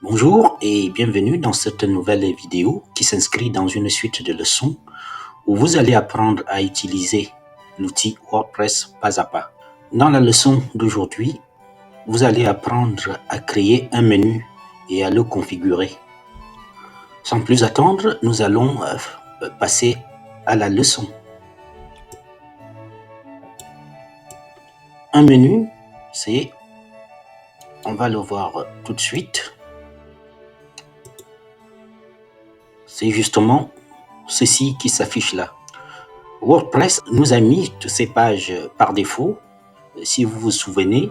Bonjour et bienvenue dans cette nouvelle vidéo qui s'inscrit dans une suite de leçons où vous allez apprendre à utiliser l'outil WordPress pas à pas. Dans la leçon d'aujourd'hui, vous allez apprendre à créer un menu et à le configurer. Sans plus attendre, nous allons passer à la leçon. Un menu, on va le voir tout de suite. C'est justement ceci qui s'affiche là. WordPress nous a mis toutes ces pages par défaut. Si vous vous souvenez,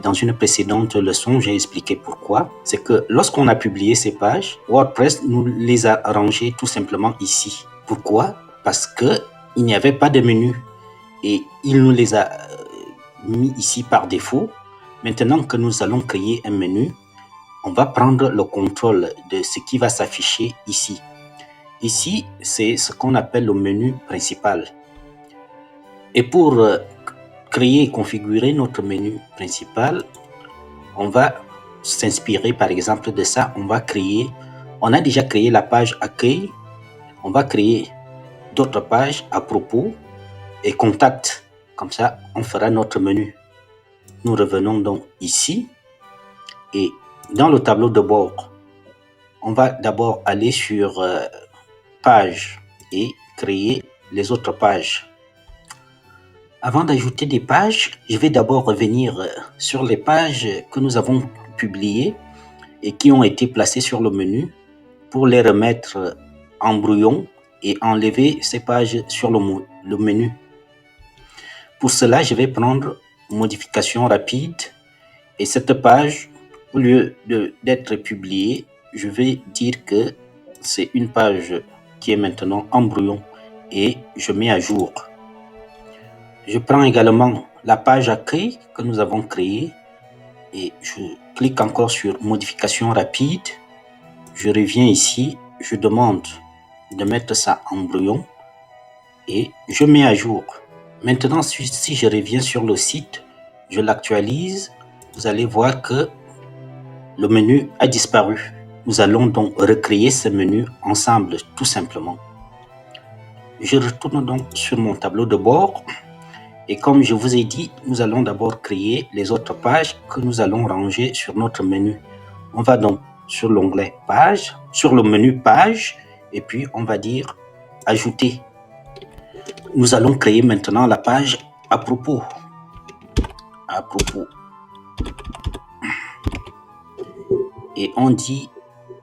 dans une précédente leçon, j'ai expliqué pourquoi. C'est que lorsqu'on a publié ces pages, WordPress nous les a rangées tout simplement ici. Pourquoi? Parce qu'il n'y avait pas de menu et il nous les a mis ici par défaut. Maintenant que nous allons créer un menu, on va prendre le contrôle de ce qui va s'afficher ici. Ici, c'est ce qu'on appelle le menu principal. Et pour créer et configurer notre menu principal, on va s'inspirer par exemple de ça. On a déjà créé la page accueil, on va créer d'autres pages à propos et contact. Comme ça, on fera notre menu. Nous revenons donc ici et dans le tableau de bord, on va d'abord aller sur page et créer les autres pages. Avant d'ajouter des pages, je vais d'abord revenir sur les pages que nous avons publiées et qui ont été placées sur le menu pour les remettre en brouillon et enlever ces pages sur le menu. Pour cela, je vais prendre modification rapide et cette page, au lieu d'être publiée, je vais dire que c'est une page qui est maintenant en brouillon et je mets à jour. Je prends également la page accueil que nous avons créée et je clique encore sur modification rapide. Je reviens ici, je demande de mettre ça en brouillon et je mets à jour. Maintenant, si je reviens sur le site, je l'actualise, vous allez voir que le menu a disparu. Nous allons donc recréer ce menu ensemble, tout simplement. Je retourne donc sur mon tableau de bord. Et comme je vous ai dit, nous allons d'abord créer les autres pages que nous allons ranger sur notre menu. On va donc sur l'onglet page, sur le menu page, et puis on va dire ajouter. Nous allons créer maintenant la page à propos. À propos. Et on dit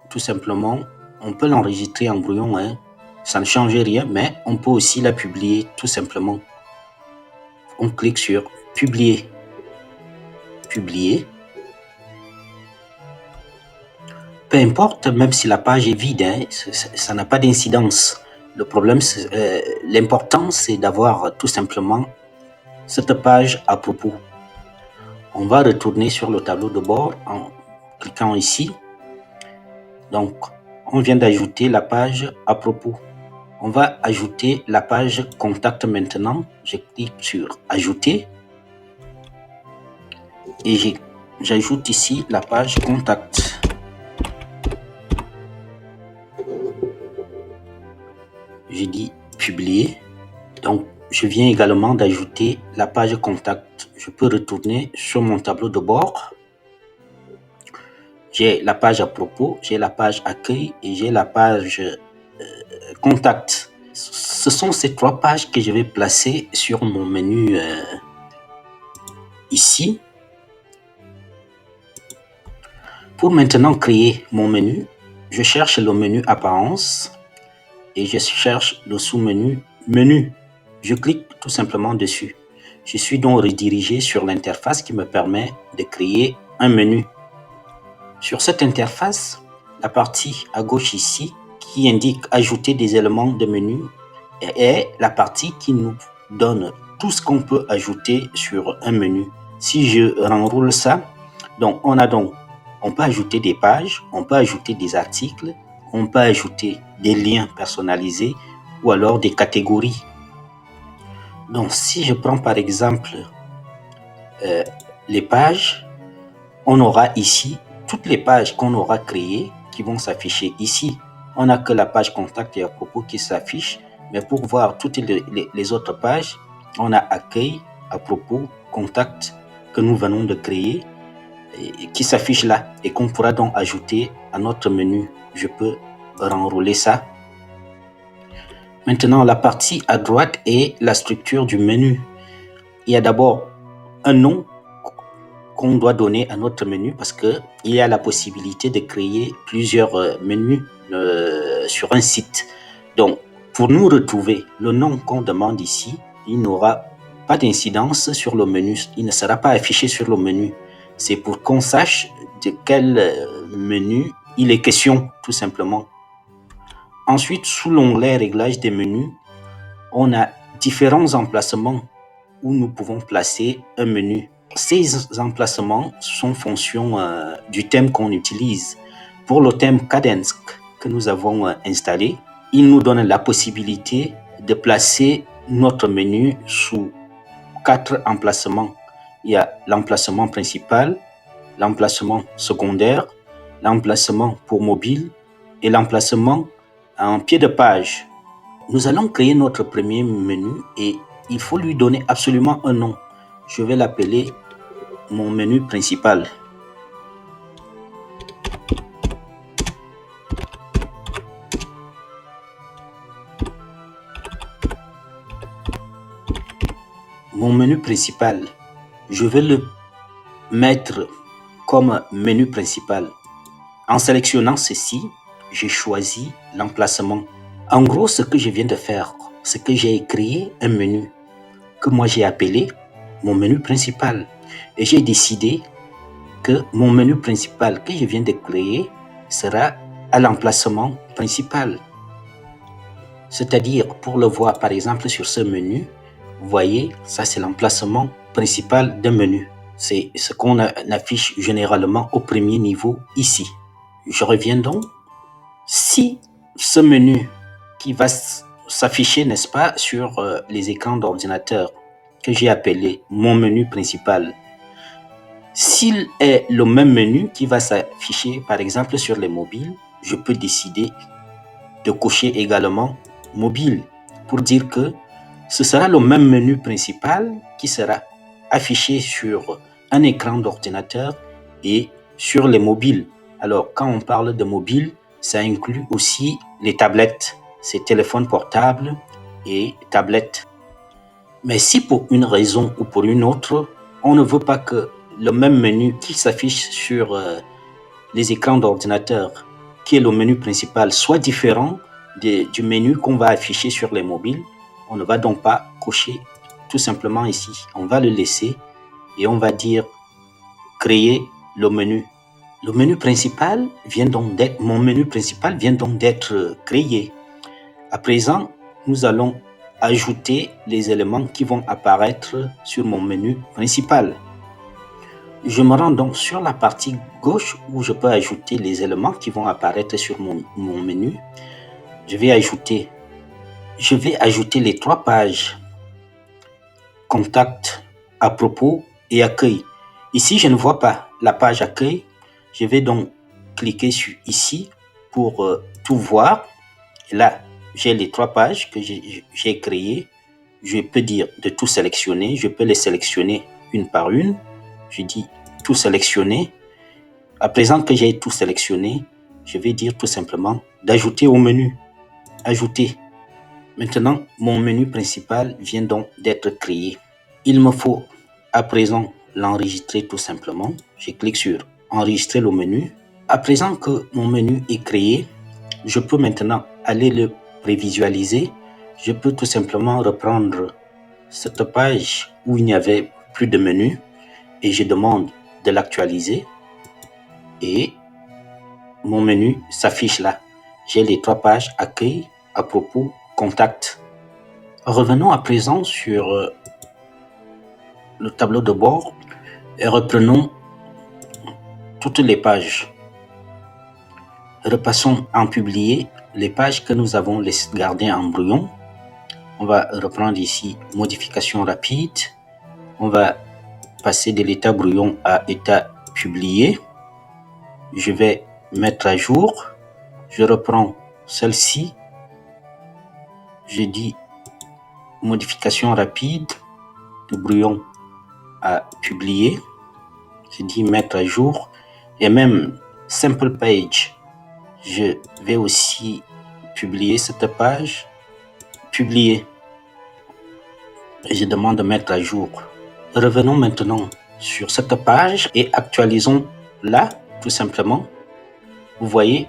tout simplement, on peut l'enregistrer en brouillon, hein. Ça ne change rien, mais on peut aussi la publier tout simplement. On clique sur publier. Publier. Peu importe, même si la page est vide, hein, ça n'a pas d'incidence. Le problème, l'important, c'est d'avoir tout simplement cette page à propos. On va retourner sur le tableau de bord en cliquant ici. Donc, on vient d'ajouter la page à propos. On va ajouter la page contact maintenant. Je clique sur ajouter et j'ajoute ici la page contact. Je dis publier. Donc, je viens également d'ajouter la page contact. Je peux retourner sur mon tableau de bord. J'ai la page à propos, j'ai la page accueil et j'ai la page contact. Ce sont ces trois pages que je vais placer sur mon menu ici. Pour maintenant créer mon menu, je cherche le menu apparence et je cherche le sous-menu menu. Je clique tout simplement dessus. Je suis donc redirigé sur l'interface qui me permet de créer un menu. Sur cette interface, la partie à gauche ici qui indique ajouter des éléments de menu est la partie qui nous donne tout ce qu'on peut ajouter sur un menu. Si je renroule ça, donc on peut ajouter des pages, on peut ajouter des articles, on peut ajouter des liens personnalisés ou alors des catégories. Donc, si je prends par exemple les pages, on aura ici toutes les pages qu'on aura créées qui vont s'afficher ici. On n'a que la page contact et à propos qui s'affiche, mais pour voir toutes les autres pages, on a accueil, à propos, contact que nous venons de créer et qui s'affiche là et qu'on pourra donc ajouter à notre menu. Je peux renrouler ça. Maintenant, la partie à droite est la structure du menu. Il y a d'abord un nom qu'on doit donner à notre menu parce qu'il y a la possibilité de créer plusieurs menus sur un site. Donc, pour nous retrouver le nom qu'on demande ici, il n'aura pas d'incidence sur le menu. Il ne sera pas affiché sur le menu. C'est pour qu'on sache de quel menu il est question, tout simplement. Ensuite, sous l'onglet Réglages des menus, on a différents emplacements où nous pouvons placer un menu. Ces emplacements sont fonction du thème qu'on utilise. Pour le thème Kadence que nous avons installé, il nous donne la possibilité de placer notre menu sous 4 emplacements. Il y a l'emplacement principal, l'emplacement secondaire, l'emplacement pour mobile et l'emplacement en pied de page. Nous allons créer notre premier menu et il faut lui donner absolument un nom. Je vais l'appeler mon menu principal. Mon menu principal, je vais le mettre comme menu principal. En sélectionnant ceci, j'ai choisi l'emplacement. En gros, ce que je viens de faire, c'est que j'ai créé un menu que moi j'ai appelé mon menu principal. Et j'ai décidé que mon menu principal que je viens de créer sera à l'emplacement principal. C'est-à-dire, pour le voir par exemple sur ce menu, vous voyez, ça c'est l'emplacement principal d'un menu. C'est ce qu'on affiche généralement au premier niveau ici. Je reviens donc. Si ce menu qui va s'afficher, n'est-ce pas, sur les écrans d'ordinateur que j'ai appelé mon menu principal, s'il est le même menu qui va s'afficher par exemple sur les mobiles, je peux décider de cocher également mobile pour dire que ce sera le même menu principal qui sera affiché sur un écran d'ordinateur et sur les mobiles. Alors, quand on parle de mobile, ça inclut aussi les tablettes, ces téléphones portables et tablettes. Mais si pour une raison ou pour une autre, on ne veut pas que le même menu qui s'affiche sur les écrans d'ordinateur, qui est le menu principal, soit différent du menu qu'on va afficher sur les mobiles, on ne va donc pas cocher tout simplement ici. On va le laisser et on va dire créer le menu. Le menu principal vient donc d'être, mon menu principal vient donc d'être créé. À présent, nous allons ajouter les éléments qui vont apparaître sur mon menu principal. Je me rends donc sur la partie gauche où je peux ajouter les éléments qui vont apparaître sur mon menu. Je vais ajouter les 3 pages contact, à propos et accueil. Ici, je ne vois pas la page accueil. Je vais donc cliquer sur ici pour tout voir. Et là, j'ai les 3 pages que j'ai créées. Je peux dire de tout sélectionner. Je peux les sélectionner une par une. Je dis tout sélectionner. À présent que j'ai tout sélectionné, je vais dire tout simplement d'ajouter au menu. Ajouter. Maintenant, mon menu principal vient donc d'être créé. Il me faut à présent l'enregistrer tout simplement. Je clique sur enregistrer le menu. À présent que mon menu est créé, je peux maintenant aller le prévisualiser. Je peux tout simplement reprendre cette page où il n'y avait plus de menu et je demande de l'actualiser et mon menu s'affiche là. J'ai les 3 pages accueil, à propos, contact. Revenons à présent sur le tableau de bord et reprenons toutes les pages. Repassons en publier les pages que nous avons gardées en brouillon. On va reprendre ici modification rapide. On va passer de l'état brouillon à état publié. Je vais mettre à jour. Je reprends celle-ci. Je dis modification rapide de brouillon à publier. Je dis mettre à jour. Et même simple page. Je vais aussi publier cette page. Publier. Et je demande de mettre à jour. Revenons maintenant sur cette page et actualisons-la tout simplement. Vous voyez,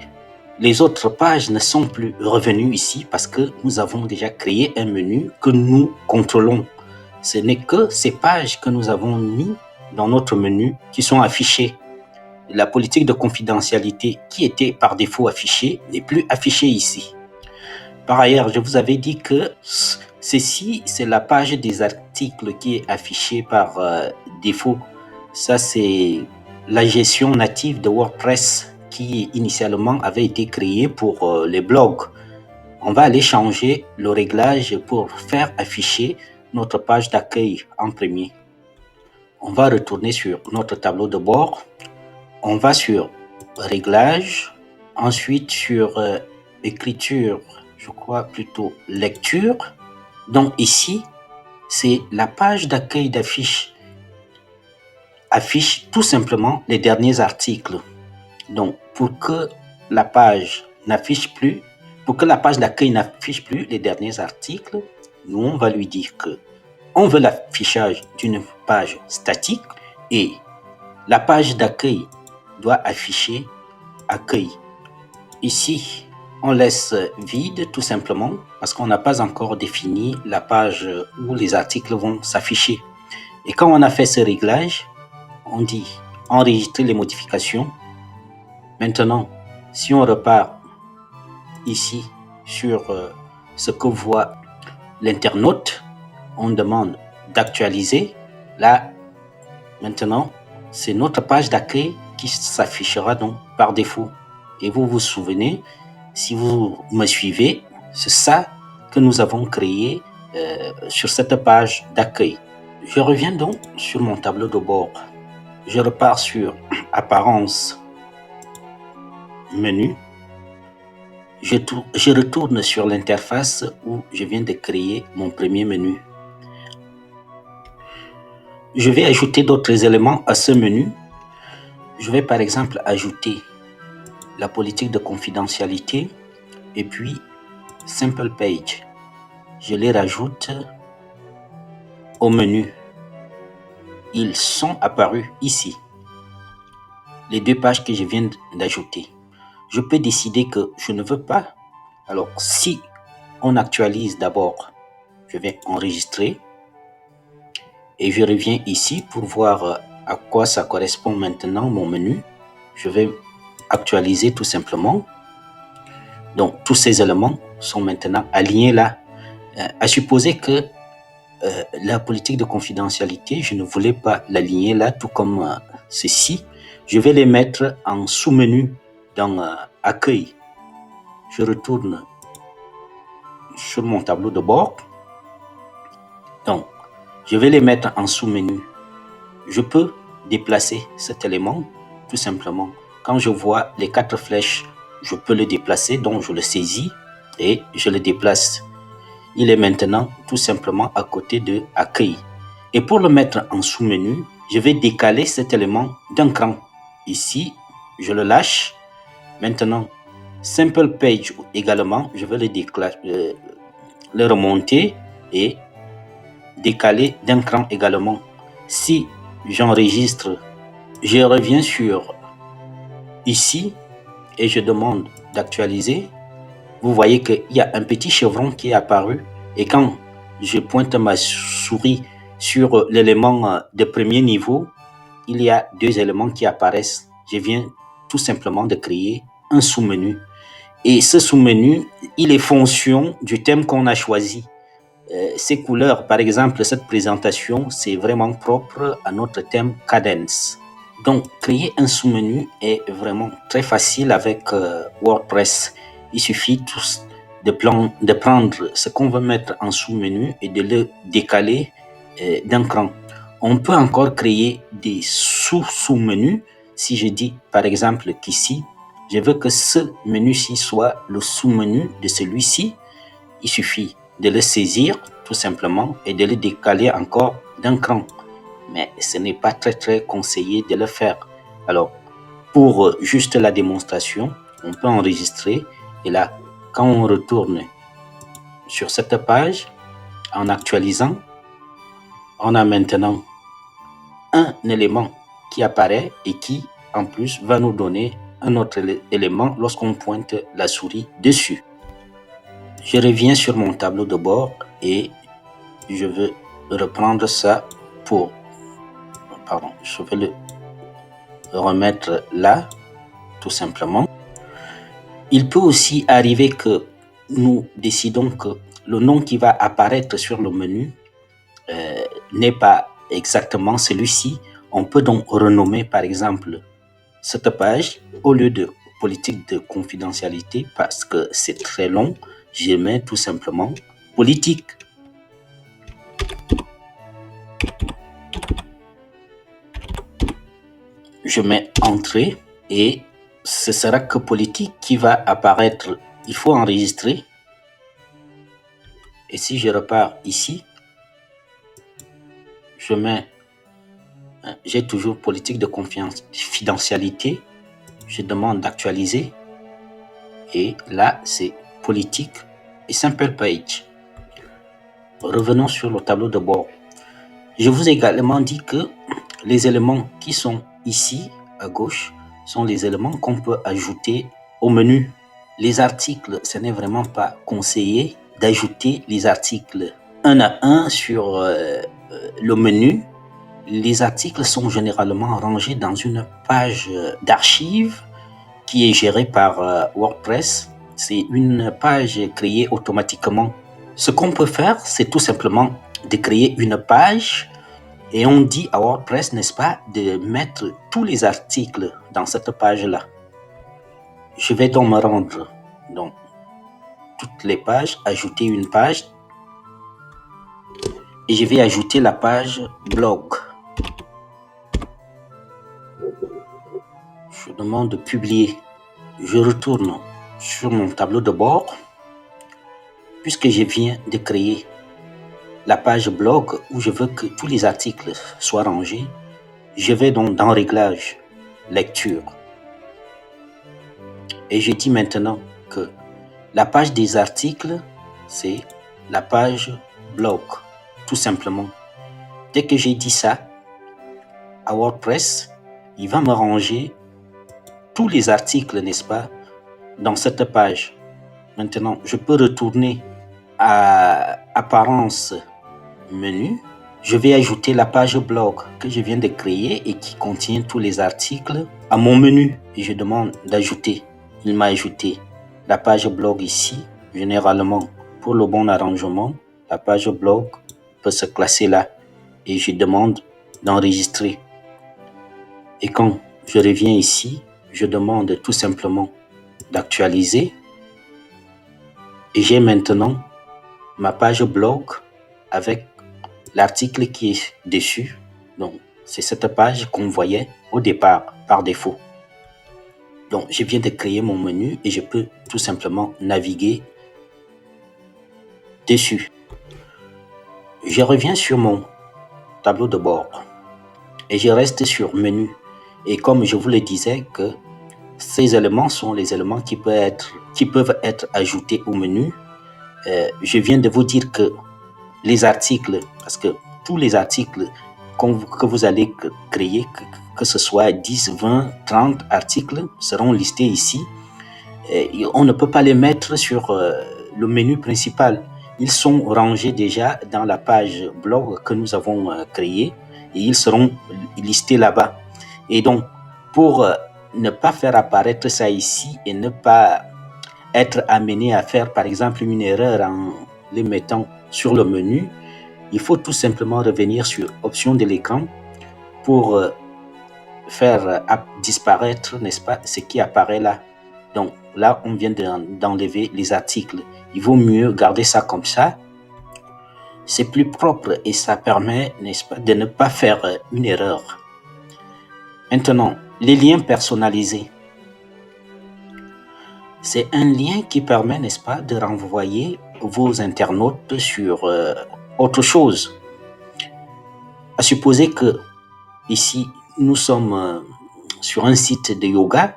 les autres pages ne sont plus revenues ici parce que nous avons déjà créé un menu que nous contrôlons. Ce n'est que ces pages que nous avons mis dans notre menu qui sont affichées. La politique de confidentialité qui était par défaut affichée n'est plus affichée ici. Par ailleurs, je vous avais dit que ceci, c'est la page des articles qui est affichée par défaut. Ça, c'est la gestion native de WordPress qui initialement avait été créée pour les blogs. On va aller changer le réglage pour faire afficher notre page d'accueil en premier. On va retourner sur notre tableau de bord. On va sur réglage, ensuite sur écriture, je crois plutôt lecture. Donc ici, c'est la page d'accueil d'affiche. Affiche tout simplement les derniers articles. Donc pour que la page n'affiche plus, pour que la page d'accueil n'affiche plus les derniers articles, nous on va lui dire que on veut l'affichage d'une page statique et la page d'accueil doit afficher accueil. Ici, on laisse vide tout simplement parce qu'on n'a pas encore défini la page où les articles vont s'afficher. Et quand on a fait ce réglage, on dit enregistrer les modifications. Maintenant, si on repart ici sur ce que voit l'internaute, on demande d'actualiser. Là, maintenant, c'est notre page d'accueil qui s'affichera donc par défaut. Et vous vous souvenez, si vous me suivez, c'est ça que nous avons créé sur cette page d'accueil. Je reviens donc sur mon tableau de bord. Je repars sur apparence, menu. Je retourne sur l'interface où je viens de créer mon premier menu. Je vais ajouter d'autres éléments à ce menu. Je vais par exemple ajouter la politique de confidentialité et puis simple page. Je les rajoute au menu. Ils sont apparus ici. Les deux pages que je viens d'ajouter. Je peux décider que je ne veux pas. Alors, si on actualise d'abord, je vais enregistrer et je reviens ici pour voir à quoi ça correspond maintenant mon menu. Je vais actualiser tout simplement. Donc, tous ces éléments sont maintenant alignés là. À supposer que la politique de confidentialité, je ne voulais pas l'aligner là, tout comme ceci. Je vais les mettre en sous-menu dans accueil. Je retourne sur mon tableau de bord. Donc, je vais les mettre en sous-menu. Je peux déplacer cet élément tout simplement. Quand je vois les 4 flèches, je peux le déplacer, donc je le saisis et je le déplace. Il est maintenant tout simplement à côté de accueil. Et pour le mettre en sous-menu, je vais décaler cet élément d'un cran. Ici, je le lâche. Maintenant, simple page également, je vais le remonter et décaler d'un cran également. Si j'enregistre, je reviens sur ici et je demande d'actualiser. Vous voyez qu'il y a un petit chevron qui est apparu et quand je pointe ma souris sur l'élément de premier niveau, il y a 2 éléments qui apparaissent. Je viens tout simplement de créer un sous-menu. Et ce sous-menu, il est fonction du thème qu'on a choisi. Ces couleurs, par exemple, cette présentation, c'est vraiment propre à notre thème Kadence. Donc, créer un sous-menu est vraiment très facile avec WordPress. Il suffit de prendre ce qu'on veut mettre en sous-menu et de le décaler d'un cran. On peut encore créer des sous-menus Si je dis par exemple qu'ici, je veux que ce menu-ci soit le sous-menu de celui-ci, il suffit de le saisir tout simplement et de le décaler encore d'un cran. Mais ce n'est pas très conseillé de le faire. Alors, pour juste la démonstration, on peut enregistrer et là, quand on retourne sur cette page, en actualisant, on a maintenant un élément qui apparaît et qui, en plus, va nous donner un autre élément lorsqu'on pointe la souris dessus. Je reviens sur mon tableau de bord et je veux reprendre ça pour... Pardon, je vais le remettre là, tout simplement. Il peut aussi arriver que nous décidons que le nom qui va apparaître sur le menu n'est pas exactement celui-ci. On peut donc renommer par exemple cette page, au lieu de politique de confidentialité, parce que c'est très long, je mets tout simplement politique. Je mets entrée et ce sera que politique qui va apparaître. Il faut enregistrer. Et si je repars ici, je mets, j'ai toujours politique de confidentialité. Je demande d'actualiser. Et là, c'est politique et simple page. Revenons sur le tableau de bord. Je vous ai également dit que les éléments qui sont ici à gauche sont les éléments qu'on peut ajouter au menu. Les articles, ce n'est vraiment pas conseillé d'ajouter les articles un à un sur le menu. Les articles sont généralement rangés dans une page d'archives qui est gérée par WordPress. C'est une page créée automatiquement. Ce qu'on peut faire, c'est tout simplement de créer une page et on dit à WordPress, n'est-ce pas, de mettre tous les articles dans cette page-là. Je vais donc me rendre dans toutes les pages, ajouter une page et je vais ajouter la page blog. Je demande de publier. Je retourne sur mon tableau de bord puisque je viens de créer la page blog où je veux que tous les articles soient rangés. Je vais donc dans Réglages, Lecture. Et je dis maintenant que la page des articles, c'est la page blog, tout simplement. Dès que j'ai dit ça à WordPress, il va me ranger tous les articles, n'est-ce pas, dans cette page. Maintenant, je peux retourner à Apparence, menu. Je vais ajouter la page blog que je viens de créer et qui contient tous les articles à mon menu. Et je demande d'ajouter. Il m'a ajouté la page blog ici. Généralement, pour le bon arrangement, la page blog peut se classer là. Et je demande d'enregistrer. Et quand je reviens ici, je demande tout simplement d'actualiser. Et j'ai maintenant ma page blog avec l'article qui est dessus. Donc, c'est cette page qu'on voyait au départ par défaut. Donc, je viens de créer mon menu et je peux tout simplement naviguer dessus. Je reviens sur mon tableau de bord et je reste sur menu. Et comme je vous le disais que ces éléments sont les éléments qui peuvent être ajoutés au menu, je viens de vous dire que les articles, parce que tous les articles que vous allez créer, que ce soit 10, 20, 30 articles, seront listés ici. Et on ne peut pas les mettre sur le menu principal. Ils sont rangés déjà dans la page blog que nous avons créée et ils seront listés là-bas. Et donc, pour ne pas faire apparaître ça ici et ne pas être amené à faire, par exemple, une erreur en les mettant sur le menu, il faut tout simplement revenir sur Options de l'écran pour faire disparaître, n'est-ce pas, ce qui apparaît là. Donc là, on vient d'enlever les articles. Il vaut mieux garder ça comme ça. C'est plus propre et ça permet, n'est-ce pas, de ne pas faire une erreur. Maintenant, les liens personnalisés. C'est un lien qui permet, n'est-ce pas, de renvoyer vos internautes sur autre chose. À supposer que ici, nous sommes sur un site de yoga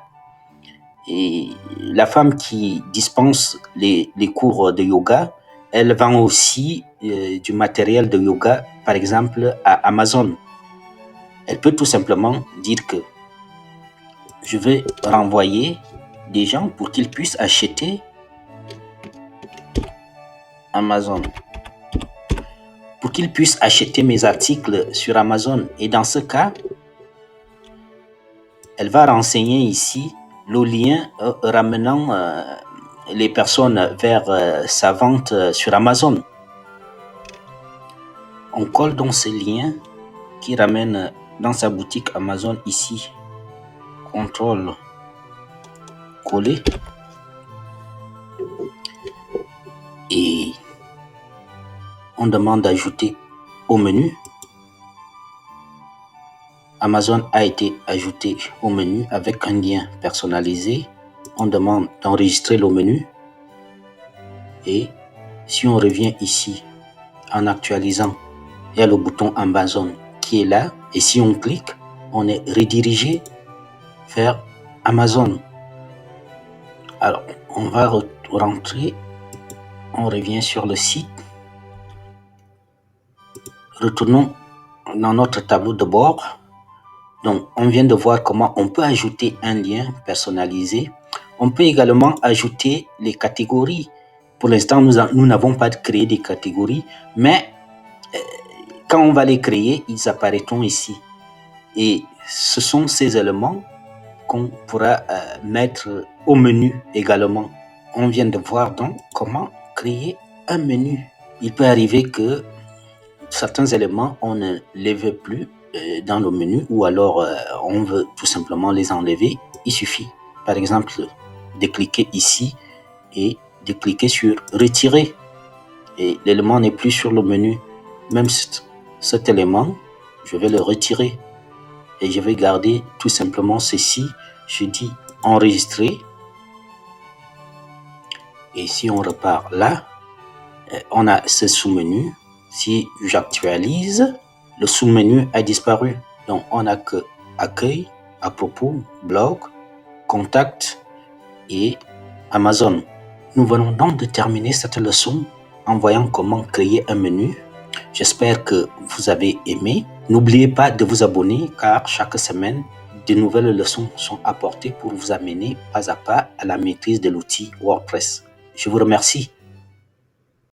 et la femme qui dispense les cours de yoga, elle vend aussi du matériel de yoga, par exemple, à Amazon. Elle peut tout simplement dire que je vais renvoyer des gens pour qu'ils puissent acheter Amazon, pour qu'ils puissent acheter mes articles sur Amazon. Et dans ce cas, elle va renseigner ici le lien ramenant les personnes vers sa vente sur Amazon. On colle donc ce lien qui ramène dans sa boutique Amazon ici. CTRL coller. Et on demande d'ajouter au menu. Amazon a été ajouté au menu avec un lien personnalisé. On demande d'enregistrer le menu. Et si on revient ici en actualisant, il y a le bouton Amazon qui est là. Et si on clique, on est redirigé vers Amazon. Alors, on va rentrer. On revient sur le site. Retournons dans notre tableau de bord. Donc, on vient de voir comment on peut ajouter un lien personnalisé. On peut également ajouter les catégories. Pour l'instant, nous n'avons pas créé des catégories, mais quand on va les créer, ils apparaîtront ici. Et ce sont ces éléments qu'on pourra mettre au menu également. On vient de voir donc comment créer un menu. Il peut arriver que certains éléments, on ne les veut plus dans le menu ou alors on veut tout simplement les enlever. Il suffit, par exemple, de cliquer ici et de cliquer sur retirer. Et l'élément n'est plus sur le menu. Même cet élément, je vais le retirer et je vais garder tout simplement ceci. Je dis enregistrer. Et si on repart là, on a ce sous-menu. Si j'actualise, le sous-menu a disparu. Donc, on n'a que accueil, à propos, blog, contact et Amazon. Nous venons donc de terminer cette leçon en voyant comment créer un menu. J'espère que vous avez aimé. N'oubliez pas de vous abonner car chaque semaine, de nouvelles leçons sont apportées pour vous amener pas à pas à la maîtrise de l'outil WordPress. Je vous remercie.